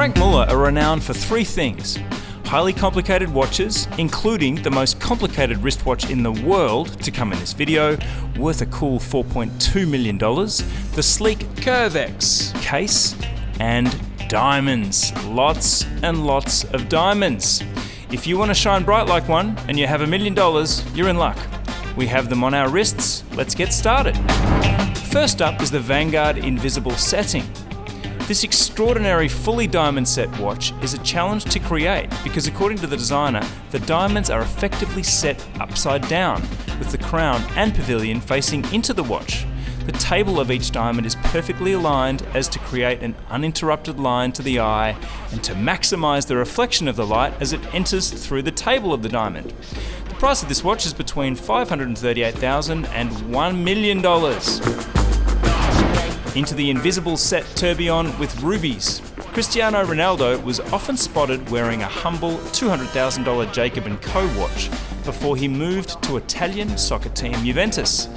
Franck Muller are renowned for three things: highly complicated watches, including the most complicated wristwatch in the world to come in this video, worth a cool $4.2 million, the sleek Quartz case, and diamonds. Lots and lots of diamonds. If you want to shine bright like one and you have $1 million, you're in luck. We have them on our wrists. Let's get started. First up is the Vanguard Invisible Setting. This extraordinary fully diamond set watch is a challenge to create because, according to the designer, the diamonds are effectively set upside down, with the crown and pavilion facing into the watch. The table of each diamond is perfectly aligned as to create an uninterrupted line to the eye and to maximize the reflection of the light as it enters through the table of the diamond. The price of this watch is between $538,000 and $1 million. Into the Invisible Set Tourbillon with rubies. Cristiano Ronaldo was often spotted wearing a humble $200,000 Jacob & Co watch before he moved to Italian soccer team Juventus.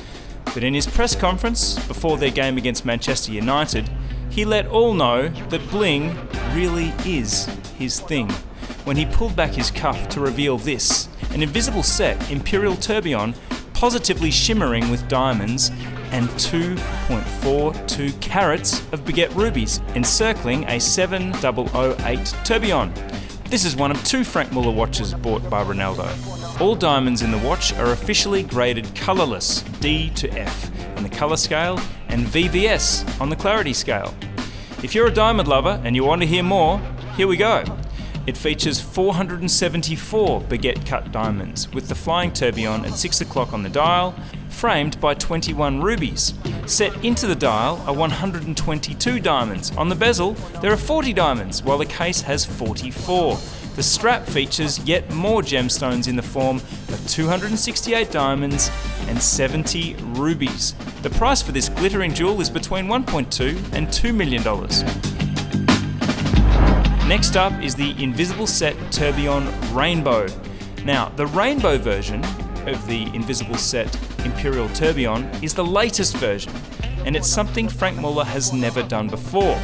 But in his press conference before their game against Manchester United, he let all know that bling really is his thing when he pulled back his cuff to reveal this: an Invisible Set Imperial Tourbillon positively shimmering with diamonds and 2.42 carats of baguette rubies encircling a 7008 tourbillon. This is one of two Franck Muller watches bought by Ronaldo. All diamonds in the watch are officially graded colourless, D to F in the colour scale and VVS on the clarity scale. If you're a diamond lover and you want to hear more, here we go. It features 474 baguette cut diamonds, with the flying tourbillon at 6 o'clock on the dial, framed by 21 rubies. Set into the dial are 122 diamonds. On the bezel, there are 40 diamonds, while the case has 44. The strap features yet more gemstones in the form of 268 diamonds and 70 rubies. The price for this glittering jewel is between $1.2 and $2 million. Next up is the Invisible Set Tourbillon Rainbow. Now, the rainbow version of the Invisible Set Imperial Tourbillon is the latest version, and it's something Franck Muller has never done before.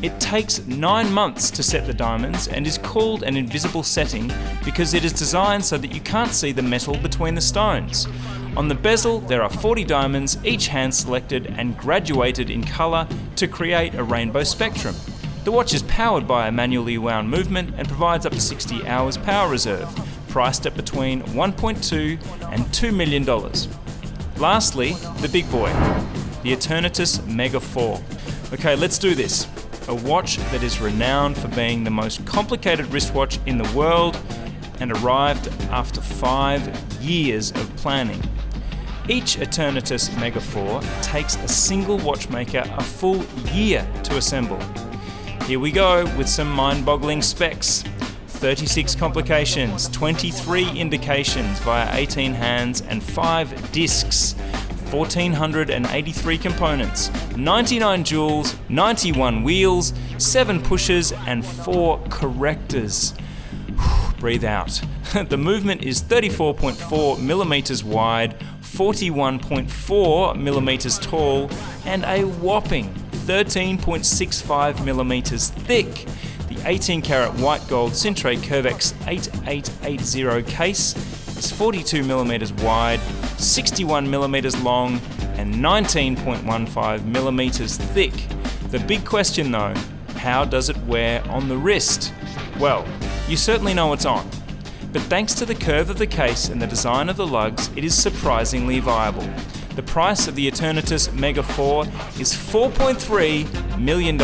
It takes 9 months to set the diamonds and is called an invisible setting because it is designed so that you can't see the metal between the stones. On the bezel, there are 40 diamonds, each hand selected and graduated in colour to create a rainbow spectrum. The watch is powered by a manually wound movement and provides up to 60 hours power reserve, priced at between $1.2 and $2 million. Lastly, the big boy, the Aeternitas Mega 4. Okay, let's do this. A watch that is renowned for being the most complicated wristwatch in the world and arrived after 5 years of planning. Each Aeternitas Mega 4 takes a single watchmaker a full year to assemble. Here we go with some mind-boggling specs. 36 complications, 23 indications via 18 hands and 5 discs, 1,483 components, 99 jewels, 91 wheels, 7 pushers and 4 correctors. Breathe out. The movement is 34.4 millimeters wide, 41.4 millimeters tall, and a whopping 13.65 millimeters thick. The 18-karat white gold Cintre Curvex 8880 case is 42 millimeters wide, 61 millimeters long, and 19.15 millimeters thick. The big question though, how does it wear on the wrist? Well, you certainly know it's on. But thanks to the curve of the case and the design of the lugs, it is surprisingly viable. The price of the Aeternitas Mega 4 is $4.3 million.